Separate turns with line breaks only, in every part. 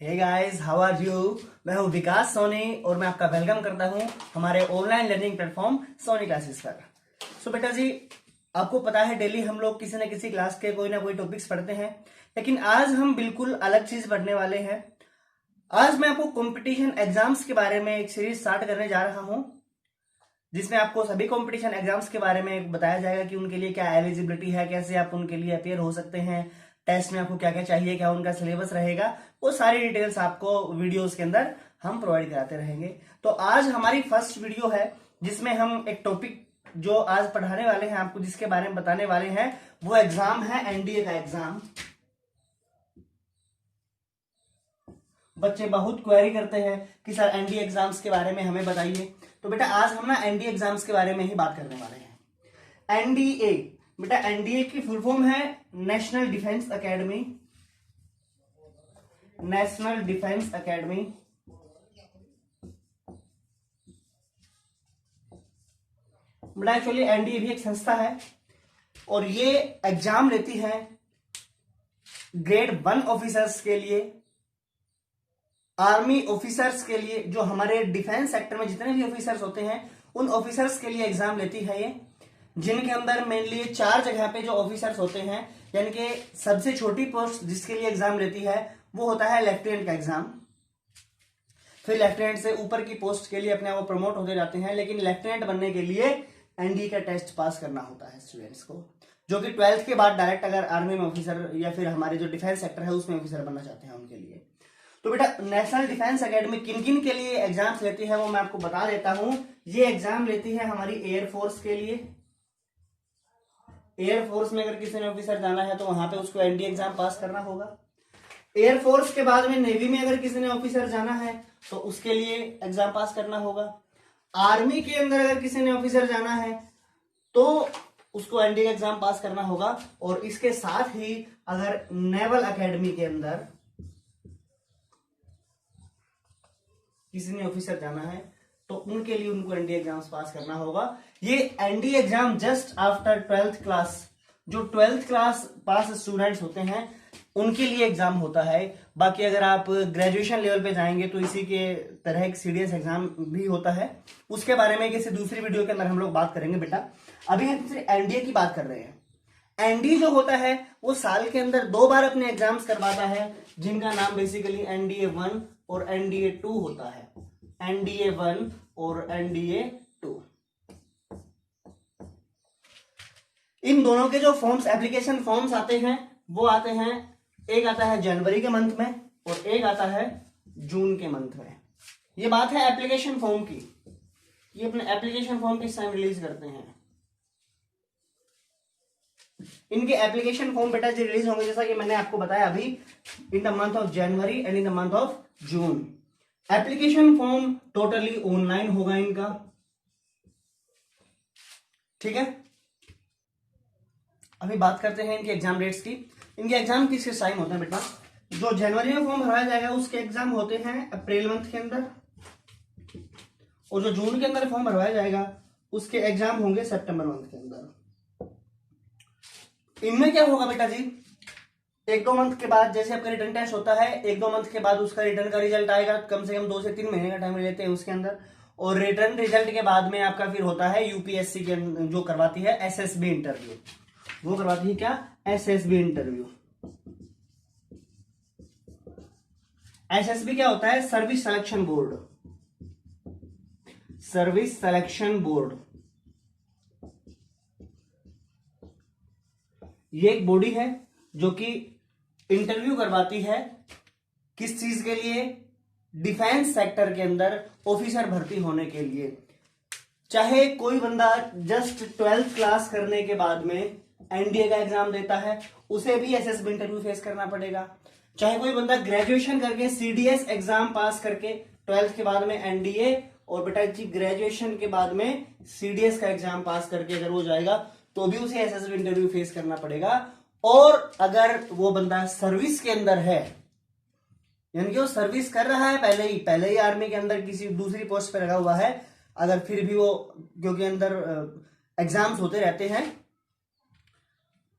Hey guys, how are you. मैं हूं विकास सोनी और मैं आपका वेलकम करता हूं हमारे online learning platform Soni classes पर। सो बेटा जी, आपको पता है डेली हम लोग किसी न किसी क्लास के कोई ना कोई टॉपिक्स पढ़ते हैं, लेकिन आज हम बिल्कुल अलग चीज पढ़ने वाले हैं। आज मैं आपको कंपटीशन एग्जाम्स के बारे में एक सीरीज स्टार्ट करने जा रहा हूं, जिसमें आपको सभी कंपटीशन एग्जाम्स के बारे में बताया जाएगा कि उनके लिए क्या एलिजिबिलिटी है, कैसे आप उनके लिए अपेयर हो सकते हैं, टेस्ट में आपको क्या क्या चाहिए, क्या उनका सिलेबस रहेगा, वो सारी डिटेल्स आपको वीडियोस के अंदर हम प्रोवाइड कराते रहेंगे। तो आज हमारी फर्स्ट वीडियो है जिसमें हम एक टॉपिक जो आज पढ़ाने वाले हैं आपको, जिसके बारे में बताने वाले हैं, वो एग्जाम है एनडीए का एग्जाम। बच्चे बहुत क्वेरी करते हैं कि सर एनडीए एग्जाम्स के बारे में हमें बताइए। तो बेटा आज हम ना एनडीए एग्जाम्स के बारे में ही बात करने वाले हैं। एनडीए बेटा, एनडीए की फुल फॉर्म है national defence academy. National defence academy बेटा एक्चुअली एनडीए भी एक संस्था है और ये एग्जाम लेती है ग्रेड 1 ऑफिसर्स के लिए, आर्मी ऑफिसर्स के लिए, जो हमारे डिफेंस सेक्टर में जितने भी ऑफिसर्स होते हैं उन ऑफिसर्स के लिए एग्जाम लेती है ये, जिनके अंदर मेनली 4 जगह पे जो ऑफिसर्स होते हैं, यानी कि सबसे छोटी पोस्ट जिसके लिए एग्जाम लेती है वो होता है लेफ्टिनेंट का एग्जाम। फिर लेफ्टिनेंट से ऊपर की पोस्ट के लिए अपने आप प्रमोट होते जाते हैं, लेकिन लेफ्टिनेंट बनने के लिए एनडीए का टेस्ट पास करना होता है स्टूडेंट्स को, जो कि 12th के बाद डायरेक्ट अगर आर्मी में ऑफिसर या फिर हमारे जो डिफेंस सेक्टर है उसमें ऑफिसर बनना चाहते हैं उनके लिए। तो बेटा नेशनल डिफेंस एकेडमी किन किन के लिए एग्जाम्स लेती है वो मैं आपको बता देता हूं। ये एग्जाम लेती है हमारी एयरफोर्स के लिए। एयरफोर्स में अगर किसी ने ऑफिसर जाना है तो वहां पे उसको एनडीए एग्जाम पास करना होगा। एयरफोर्स के बाद में नेवी में अगर किसी ने ऑफिसर जाना है तो उसके लिए एग्जाम पास करना होगा। आर्मी के अंदर अगर किसी ने ऑफिसर जाना है तो उसको एनडीए एग्जाम पास करना होगा। और इसके साथ ही अगर नेवल एकेडमी के अंदर किसी ने ऑफिसर जाना है तो उनके लिए उनको एनडीए एग्जाम्स पास करना होगा। ये NDA exam just after 12th class, जो 12th क्लास पास स्टूडेंट्स होते हैं उनके लिए एग्जाम होता है। बाकी अगर आप ग्रेजुएशन लेवल पे जाएंगे तो इसी के तरह एक सीडीएस एग्जाम भी होता है, उसके बारे में किसी दूसरी वीडियो के अंदर हम लोग बात करेंगे। बेटा अभी हम सिर्फ एनडीए की बात कर रहे हैं। एनडीए जो होता है वो साल के अंदर 2 बार अपने एग्जाम्स करवाता है, जिनका नाम बेसिकली एनडीए 1 और एनडीए 2 होता है। एनडीए 1 और एनडीए 2, इन दोनों के जो फॉर्म्स, एप्लीकेशन फॉर्म्स आते हैं वो आते हैं, एक आता है जनवरी के मंथ में और एक आता है जून के मंथ में। ये बात है एप्लीकेशन फॉर्म की। ये अपने एप्लीकेशन फॉर्म किस टाइम रिलीज करते हैं। इनके एप्लीकेशन फॉर्म बेटा जो रिलीज होंगे, जैसा कि मैंने आपको बताया अभी, in the month of January and in the month of June. Application form totally online होगा इनका, ठीक है। अभी बात करते हैं इनके एग्जाम डेट्स की। इनके एग्जाम किस किस टाइम होते हैं बेटा। जो जनवरी में फॉर्म भरवाया जाएगा उसके एग्जाम होते हैं अप्रैल मंथ के अंदर, और जो जून के अंदर फॉर्म भरवाया जाएगा उसके एग्जाम होंगे सितंबर मंथ के अंदर। इनमें क्या होगा बेटा जी, 1-2 मंथ के बाद जैसे आपका रिटर्न टेस्ट होता है, 1-2 मंथ के बाद उसका रिटर्न का रिजल्ट आएगा, कम से कम 2 से 3 महीने का टाइम लेते हैं उसके अंदर। और रिटर्न रिजल्ट के बाद में आपका फिर होता है यूपीएससी के जो करवाती है एसएसबी इंटरव्यू। वो करवाती है क्या, एसएसबी इंटरव्यू। एसएसबी क्या होता है, service selection board. Service selection board ये एक बॉडी है जो कि इंटरव्यू करवाती है किस चीज के लिए, डिफेंस सेक्टर के अंदर ऑफिसर भर्ती होने के लिए। चाहे कोई बंदा जस्ट 12th क्लास करने के बाद में एनडीए का एग्जाम देता है, उसे भी एसएसबी इंटरव्यू फेस करना पड़ेगा। चाहे कोई बंदा ग्रेजुएशन करके सीडीएस एग्जाम पास करके 12th के बाद में एनडीए, और बेटा जी ग्रेजुएशन के बाद में सीडीएस का एग्जाम पास करके अगर वो जाएगा तो भी उसे एसएसबी इंटरव्यू फेस करना पड़ेगा। और अगर वो बंदा सर्विस के अंदर है, यानी कि वो सर्विस कर रहा है पहले ही आर्मी के अंदर किसी दूसरी पोस्ट पे लगा हुआ है, अगर फिर भी वो, क्योंकि अंदर एग्जाम्स होते रहते हैं,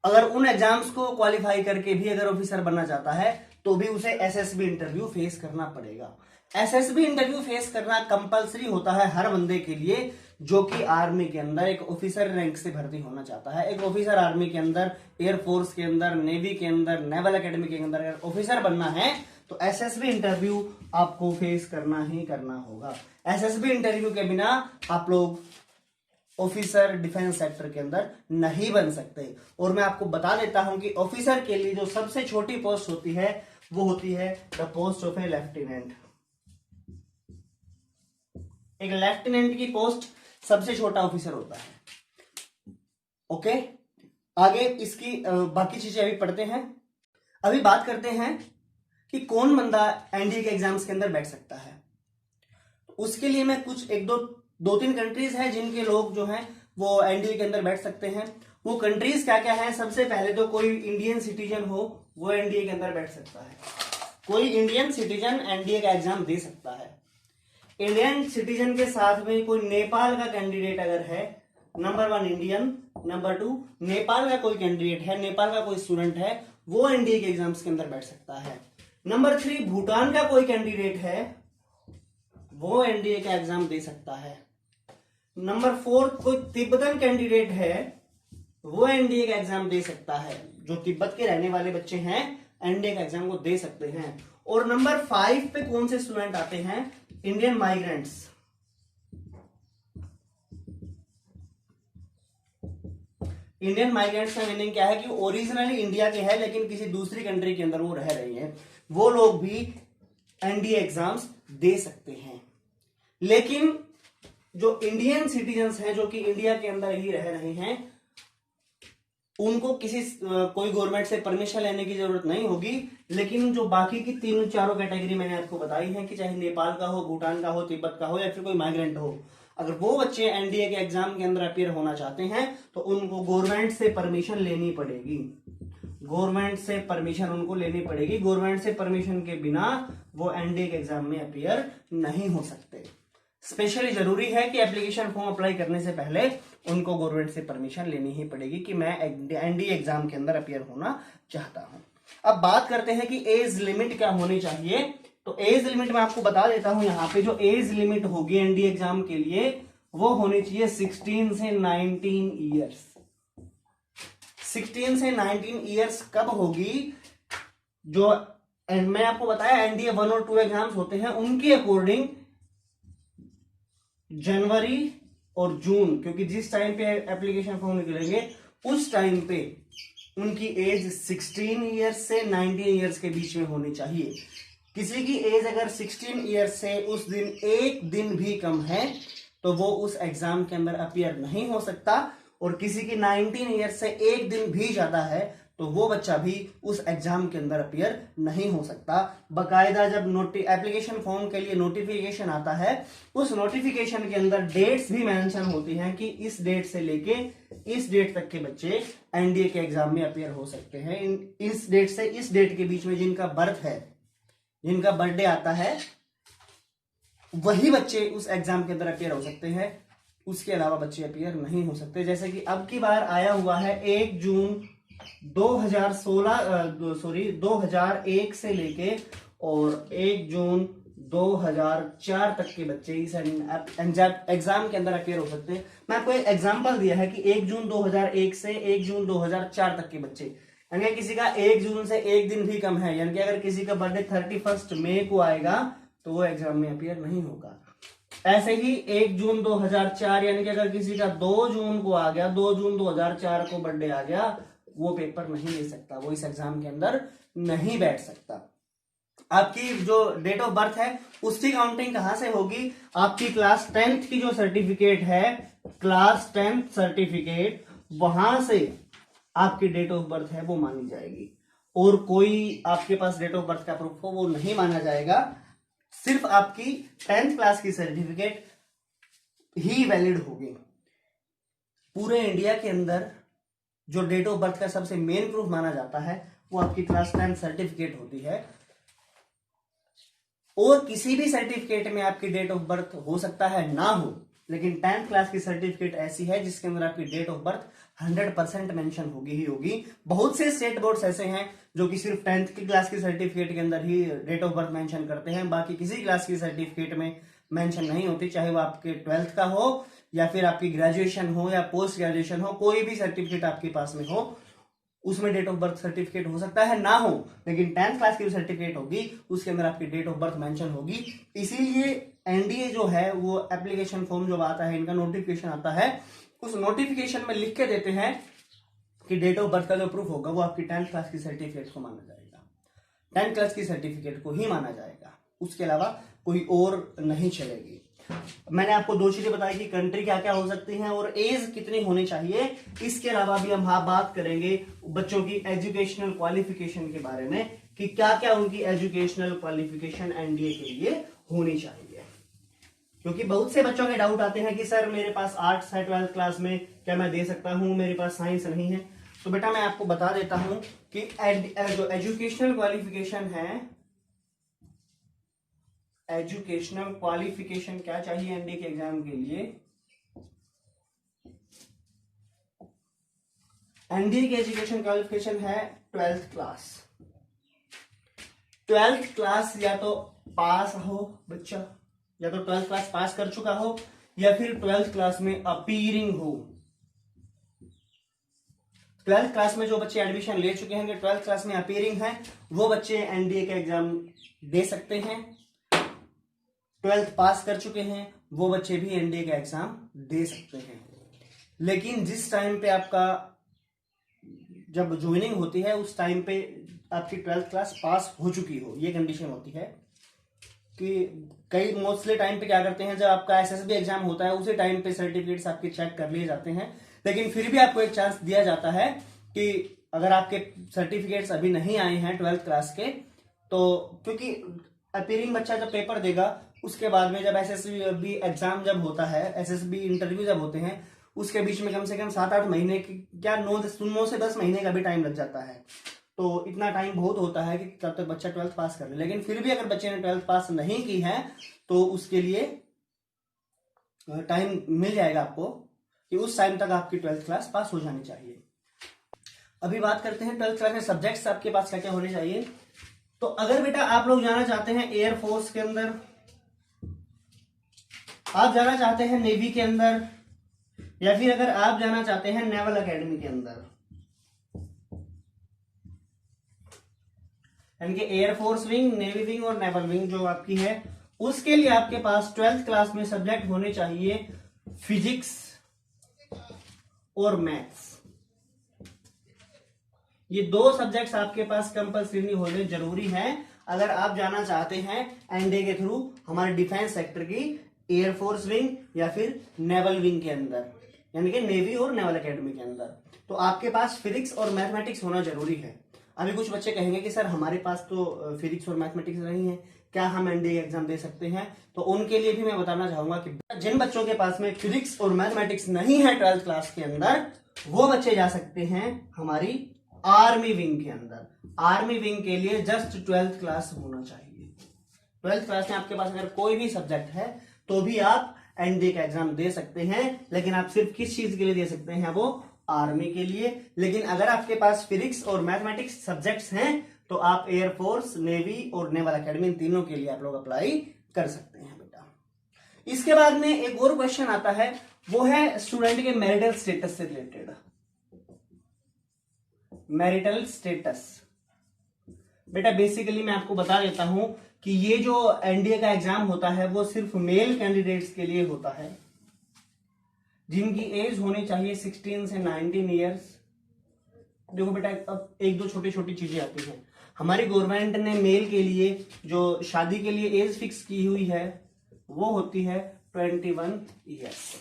अगर उन एग्जाम्स को क्वालिफाई करके भी अगर ऑफिसर बनना चाहता है तो भी उसे एसएसबी इंटरव्यू फेस करना पड़ेगा। एसएसबी इंटरव्यू फेस करना कंपलसरी होता है हर बंदे के लिए जो कि आर्मी के अंदर एक ऑफिसर रैंक से भर्ती होना चाहता है। एक ऑफिसर आर्मी के अंदर, एयरफोर्स के अंदर, नेवी के अंदर, नेवल एकेडमी के अंदर अगर ऑफिसर बनना है तो एसएसबी इंटरव्यू आपको फेस करना ही करना होगा। एसएसबी इंटरव्यू के बिना आप लोग ऑफिसर डिफेंस सेक्टर के अंदर नहीं बन सकते। और मैं आपको बता देता हूं कि ऑफिसर के लिए जो सबसे छोटी पोस्ट होती है वो होती है the post of A lieutenant. एक लेफ्टिनेंट की पोस्ट सबसे छोटा ऑफिसर होता है। ओके, आगे इसकी बाकी चीजें अभी पढ़ते हैं। अभी बात करते हैं कि कौन बंदा एनडीए के एग्जाम्स के अंदर बैठ सकता है। उसके लिए मैं कुछ दो तीन कंट्रीज हैं जिनके लोग जो हैं वो एनडीए के अंदर बैठ सकते हैं। वो कंट्रीज क्या क्या है? सबसे पहले तो कोई इंडियन सिटीजन हो वो एनडीए के अंदर बैठ सकता है। कोई इंडियन सिटीजन एनडीए का एग्जाम दे सकता है। इंडियन सिटीजन के साथ में कोई नेपाल का कैंडिडेट अगर है, नंबर 1 इंडियन, नंबर 2 नेपाल का कोई कैंडिडेट है, नेपाल का कोई स्टूडेंट है, वो एनडीए के एग्जाम्स के अंदर बैठ सकता है। नंबर 3 भूटान का कोई कैंडिडेट है, वो एनडीए का एग्जाम दे सकता है। नंबर 4 कोई तिब्बतन कैंडिडेट है, वो एनडीए का एग्जाम दे सकता है। जो तिब्बत के रहने वाले बच्चे हैं एनडीए का एग्जाम को दे सकते हैं। और नंबर 5 पे कौन से स्टूडेंट आते हैं? Indian migrants. इंडियन माइग्रेंट्स का मीनिंग क्या है कि ओरिजिनली इंडिया के हैं लेकिन किसी दूसरी कंट्री के अंदर वो रह रही हैं, वो लोग भी एनडीए एग्जाम्स दे सकते हैं। लेकिन जो इंडियन सिटीजन्स हैं जो कि इंडिया के अंदर ही रह रहे हैं उनको कोई गवर्नमेंट से परमिशन लेने की जरूरत नहीं होगी। लेकिन जो बाकी की 3-4 कैटेगरी मैंने आपको बताई है कि चाहे नेपाल का हो, भूटान का हो, तिब्बत का हो या फिर कोई माइग्रेंट हो, अगर वो बच्चे एनडीए के एग्जाम के अंदर अपीयर होना चाहते हैं तो उनको गवर्नमेंट से परमिशन लेनी पड़ेगी। गवर्नमेंट से परमिशन उनको लेनी पड़ेगी। गवर्नमेंट से परमिशन के बिना वो एनडीए के एग्जाम में अपीयर नहीं हो सकते। स्पेशली जरूरी है कि एप्लीकेशन फॉर्म अप्लाई करने से पहले उनको गवर्नमेंट से परमिशन लेनी ही पड़ेगी कि मैं एनडीए एग्जाम के अंदर अपीयर होना चाहता हूं। अब बात करते हैं कि एज लिमिट क्या होनी चाहिए। तो एज लिमिट मैं आपको बता देता हूं, यहां पे जो एज लिमिट होगी एनडीए एग्जाम के लिए वो होनी चाहिए 16 से 19 ईयर्स। 16 से 19 ईयर्स कब होगी? जो मैं आपको बताया एनडीए 1 और 2 एग्जाम्स होते हैं उनके अकॉर्डिंग जनवरी और जून, क्योंकि जिस टाइम पे एप्लीकेशन फॉर्म निकलेंगे उस टाइम पे उनकी एज 16 ईयर्स से 19 ईयर्स के बीच में होनी चाहिए। किसी की एज अगर 16 ईयर्स से उस दिन एक दिन भी कम है तो वो उस एग्जाम के अंदर अपीयर नहीं हो सकता। और किसी की 19 ईयर्स से एक दिन भी ज्यादा है तो वो बच्चा भी उस एग्जाम के अंदर अपीयर नहीं हो सकता। बकायदा जब एप्लीकेशन फॉर्म के लिए नोटिफिकेशन आता है उस नोटिफिकेशन के अंदर डेट्स भी मेंशन होती हैं कि इस डेट से लेके इस डेट तक के बच्चे एनडीए के एग्जाम में अपीयर हो सकते हैं। इस डेट से इस डेट के बीच में जिनका बर्थ है, जिनका बर्थडे आता है, वही बच्चे उस एग्जाम के अंदर अपीयर हो सकते हैं। उसके अलावा बच्चे अपीयर नहीं हो सकते। जैसे कि अब की बार आया हुआ है 1 जून 2001 से लेके और 1 जून 2004 तक के बच्चे इस एग्जाम के अंदर अपीयर हो सकते हैं। मैं आपको एक एग्जांपल दिया है कि 1 जून 2001 से 1 जून 2004 तक के बच्चे, यानी किसी का 1 जून से एक दिन भी कम है, यानी कि अगर किसी का बर्थडे 31 मई को आएगा तो वो एग्जाम में अपीयर नहीं होगा। ऐसे ही 1 जून 2004 यानी कि अगर किसी का 2 जून को आ गया, 2 जून 2004 को बर्थडे आ गया, वो पेपर नहीं ले सकता, वो इस एग्जाम के अंदर नहीं बैठ सकता। आपकी जो डेट ऑफ बर्थ है उसकी काउंटिंग कहां से होगी? आपकी क्लास 10th की जो सर्टिफिकेट है, क्लास 10th सर्टिफिकेट, वहां से आपकी डेट ऑफ बर्थ है वो मानी जाएगी। और कोई आपके पास डेट ऑफ बर्थ का प्रूफ हो वो नहीं माना जाएगा। सिर्फ आपकी 10th क्लास की सर्टिफिकेट ही वैलिड होगी। पूरे इंडिया के अंदर जो डेट ऑफ बर्थ का सबसे मेन प्रूफ माना जाता है वो आपकी क्लास 10 सर्टिफिकेट होती है। और किसी भी सर्टिफिकेट में आपकी डेट ऑफ बर्थ हो सकता है ना हो, लेकिन 10th क्लास की सर्टिफिकेट ऐसी है जिसके अंदर आपकी डेट ऑफ बर्थ 100% मेंशन होगी ही होगी। बहुत से स्टेट बोर्ड्स ऐसे हैं जो कि सिर्फ 10th की क्लास की सर्टिफिकेट के अंदर ही डेट ऑफ बर्थ मेंशन करते हैं, बाकी किसी क्लास की सर्टिफिकेट में मेंशन नहीं होती, चाहे वो आपके 12th का हो या फिर आपकी ग्रेजुएशन हो या पोस्ट ग्रेजुएशन हो, कोई भी सर्टिफिकेट आपके पास में हो उसमें डेट ऑफ बर्थ सर्टिफिकेट हो सकता है ना हो, लेकिन 10th क्लास की जो सर्टिफिकेट होगी उसके अंदर आपकी डेट ऑफ बर्थ मेंशन होगी। इसीलिए एनडीए जो है वो एप्लीकेशन फॉर्म जो आता है, इनका नोटिफिकेशन आता है, उस नोटिफिकेशन में लिख के देते हैं कि डेट ऑफ बर्थ का जो प्रूफ होगा वो आपकी 10th क्लास की सर्टिफिकेट को माना जाएगा, 10th क्लास की सर्टिफिकेट को ही माना जाएगा, उसके अलावा कोई और नहीं चलेगी। मैंने आपको दो चीजें बताई कि कंट्री क्या क्या हो सकती है और एज कितनी होनी चाहिए। इसके अलावा भी हम बात करेंगे बच्चों की एजुकेशनल क्वालिफिकेशन के बारे में कि क्या क्या उनकी एजुकेशनल क्वालिफिकेशन एनडीए के लिए होनी चाहिए, क्योंकि बहुत से बच्चों के डाउट आते हैं कि सर मेरे पास आर्ट्स है 12th क्लास में, क्या मैं दे सकता हूं, मेरे पास साइंस नहीं है। तो बेटा मैं आपको बता देता हूं कि जो एजुकेशनल क्वालिफिकेशन है, एजुकेशनल क्वालिफिकेशन क्या चाहिए एनडीए के एग्जाम के लिए। एनडीए की एजुकेशन क्वालिफिकेशन है 12th क्लास। 12th क्लास या तो पास हो बच्चा, या तो 12th क्लास पास कर चुका हो या फिर 12th क्लास में अपीयरिंग हो। 12th क्लास में जो बच्चे एडमिशन ले चुके हैं, 12th क्लास में अपीयरिंग है, वो बच्चे एनडीए का एग्जाम दे सकते हैं। 12th पास कर चुके हैं वो बच्चे भी एनडीए का एग्जाम दे सकते हैं। लेकिन जिस टाइम पे आपका जब ज्वाइनिंग होती है उस टाइम पे आपकी 12th क्लास पास हो चुकी हो, ये कंडीशन होती है। कि कई मोस्टली टाइम पे क्या करते हैं, जब आपका एसएसबी एग्जाम होता है उसी टाइम पे सर्टिफिकेट्स आपके चेक कर लिए जाते हैं, लेकिन फिर भी आपको एक चांस दिया जाता है कि अगर आपके सर्टिफिकेट्स अभी नहीं आए हैं 12th क्लास के, तो क्योंकि अपीयरिंग बच्चा जब पेपर देगा उसके बाद में जब एसएसबी एग्जाम जब होता है, एसएसबी इंटरव्यू जब होते हैं, उसके बीच में कम से कम 7-8 महीने की क्या 9 से 10 महीने का भी टाइम लग जाता है। तो इतना टाइम बहुत होता है कि तब तक बच्चा 12th पास कर ले। लेकिन फिर भी अगर बच्चे ने 12th पास नहीं की है तो उसके लिए टाइम मिल जाएगा आपको कि उस टाइम तक आपकी 12th क्लास पास हो जानी चाहिए। अभी बात करते हैं 12th क्लास में सब्जेक्ट्स आपके पास क्या क्या होने चाहिए। तो अगर बेटा आप लोग जाना चाहते हैं एयरफोर्स के अंदर, आप जाना चाहते हैं नेवी के अंदर, या फिर अगर आप जाना चाहते हैं नेवल एकेडमी के अंदर, यानी कि एयरफोर्स विंग, नेवी विंग और नेवल विंग जो आपकी है, उसके लिए आपके पास 12th क्लास में सब्जेक्ट होने चाहिए फिजिक्स और मैथ्स। ये दो सब्जेक्ट्स आपके पास कंपल्सरी होने जरूरी हैं अगर आप जाना चाहते हैं एनडीए के थ्रू हमारे डिफेंस सेक्टर की एयरफोर्स विंग या फिर नेवल विंग के अंदर, यानी कि नेवी और नेवल एकेडमी के अंदर। तो आपके पास फिजिक्स और मैथमेटिक्स होना जरूरी है। अभी कुछ बच्चे कहेंगे कि सर हमारे पास तो फिजिक्स और मैथमेटिक्स नहीं है, क्या हम एनडीए एग्जाम दे सकते हैं? तो उनके लिए भी मैं बताना चाहूंगा कि जिन बच्चों के पास में फिजिक्स और मैथमेटिक्स नहीं है 12th क्लास के अंदर, वो बच्चे जा सकते हैं हमारी आर्मी विंग के अंदर। आर्मी विंग के लिए जस्ट 12th क्लास होना चाहिए। 12th क्लास में आपके पास अगर कोई भी सब्जेक्ट है तो भी आप एनडीए का एग्जाम दे सकते हैं, लेकिन आप सिर्फ किस चीज के लिए दे सकते हैं? वो आर्मी के लिए। लेकिन अगर आपके पास फिजिक्स और मैथमेटिक्स सब्जेक्ट्स हैं तो आप एयरफोर्स, नेवी और नेवल एकेडमी तीनों के लिए आप लोग अप्लाई कर सकते हैं बेटा। इसके बाद में एक और क्वेश्चन आता है, वो है स्टूडेंट के मैरिटल स्टेटस से रिलेटेड। मैरिटल स्टेटस बेटा बेसिकली मैं आपको बता देता हूं कि ये जो एनडीए का एग्जाम होता है वो सिर्फ मेल कैंडिडेट्स के लिए होता है जिनकी एज होनी चाहिए 16 से 19 ईयर्स। देखो बेटा अब एक दो छोटी छोटी चीजें आती हैं। हमारी गवर्नमेंट ने मेल के लिए जो शादी के लिए एज फिक्स की हुई है वो होती है 21 ईयर्स।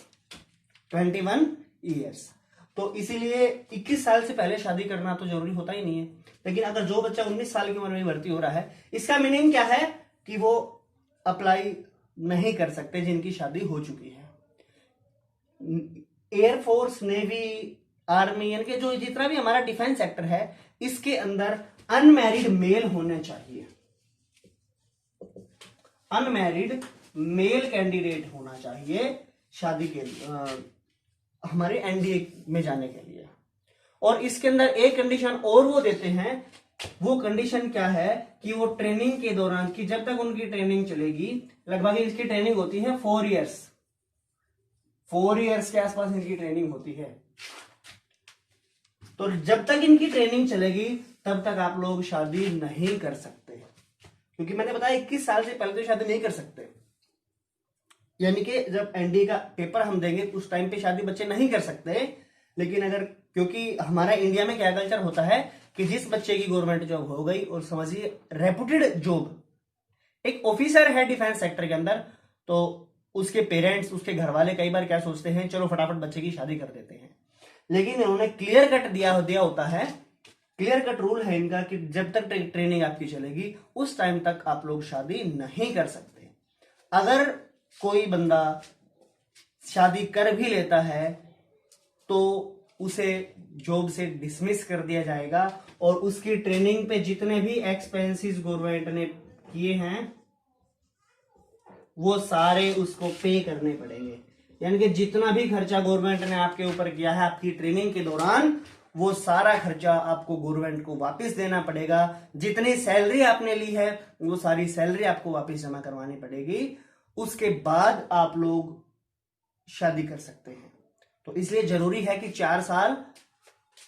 21 ईयर्स। तो इसीलिए 21 साल से पहले शादी करना तो जरूरी होता ही नहीं है। लेकिन अगर जो बच्चा 19 साल की उम्र में भर्ती हो रहा है, इसका मीनिंग क्या है कि वो अप्लाई नहीं कर सकते जिनकी शादी हो चुकी है। एयरफोर्स, नेवी, आर्मी, यानी कि जो जितना भी हमारा डिफेंस सेक्टर है इसके अंदर अनमैरिड मेल होने चाहिए। अनमैरिड मेल कैंडिडेट होना चाहिए शादी के लिए, हमारे एनडीए में जाने के लिए। और इसके अंदर एक कंडीशन और वो देते हैं, वो कंडीशन क्या है कि वो ट्रेनिंग के दौरान, कि जब तक उनकी ट्रेनिंग चलेगी, लगभग इसकी ट्रेनिंग होती है 4 इयर्स, 4 इयर्स के आसपास इनकी ट्रेनिंग होती है। तो जब तक इनकी ट्रेनिंग चलेगी तब तक आप लोग शादी नहीं कर सकते, क्योंकि मैंने बताया 21 साल से पहले तो शादी नहीं कर सकते। यानी कि जब एनडीए का पेपर हम देंगे उस टाइम पे शादी बच्चे नहीं कर सकते। लेकिन अगर, क्योंकि हमारा इंडिया में क्या कल्चर होता है कि जिस बच्चे की गवर्नमेंट जॉब हो गई, और समझिए रेपुटेड जॉब, एक ऑफिसर है डिफेंस सेक्टर के अंदर, तो उसके पेरेंट्स, उसके घर वाले कई बार क्या सोचते हैं, चलो फटाफट बच्चे की शादी कर देते हैं। लेकिन इन्होंने क्लियर कट दिया होता है, क्लियर कट रूल है इनका कि जब तक ट्रेनिंग आपकी चलेगी उस टाइम तक आप लोग शादी नहीं कर सकते। अगर कोई बंदा शादी कर भी लेता है तो उसे जॉब से डिसमिस कर दिया जाएगा, और उसकी ट्रेनिंग पे जितने भी एक्सपेंसेस गवर्नमेंट ने किए हैं वो सारे उसको पे करने पड़ेंगे। यानी कि जितना भी खर्चा गवर्नमेंट ने आपके ऊपर किया है आपकी ट्रेनिंग के दौरान, वो सारा खर्चा आपको गवर्नमेंट को वापस देना पड़ेगा। जितनी सैलरी आपने ली है वो सारी सैलरी आपको वापस जमा करवानी पड़ेगी। उसके बाद आप लोग शादी कर सकते हैं। तो इसलिए जरूरी है कि 4 साल,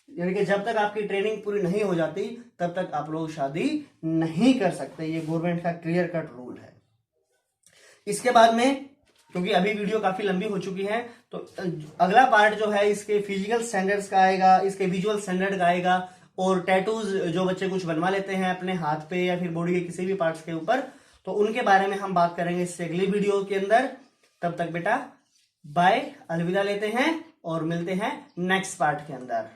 यानी कि जब तक आपकी ट्रेनिंग पूरी नहीं हो जाती तब तक आप लोग शादी नहीं कर सकते। ये गवर्नमेंट का क्लियर कट रूल है। इसके बाद में, क्योंकि अभी वीडियो काफी लंबी हो चुकी है, तो अगला पार्ट जो है इसके फिजिकल स्टैंडर्ड्स का आएगा, इसके विजुअल स्टैंडर्ड का आएगा, और टैटूज जो बच्चे कुछ बनवा लेते हैं अपने हाथ पे या फिर बॉडी के किसी भी पार्ट्स के ऊपर, तो उनके बारे में हम बात करेंगे इससे अगली वीडियो के अंदर। तब तक बेटा बाय, अलविदा लेते हैं और मिलते हैं नेक्स्ट पार्ट के अंदर।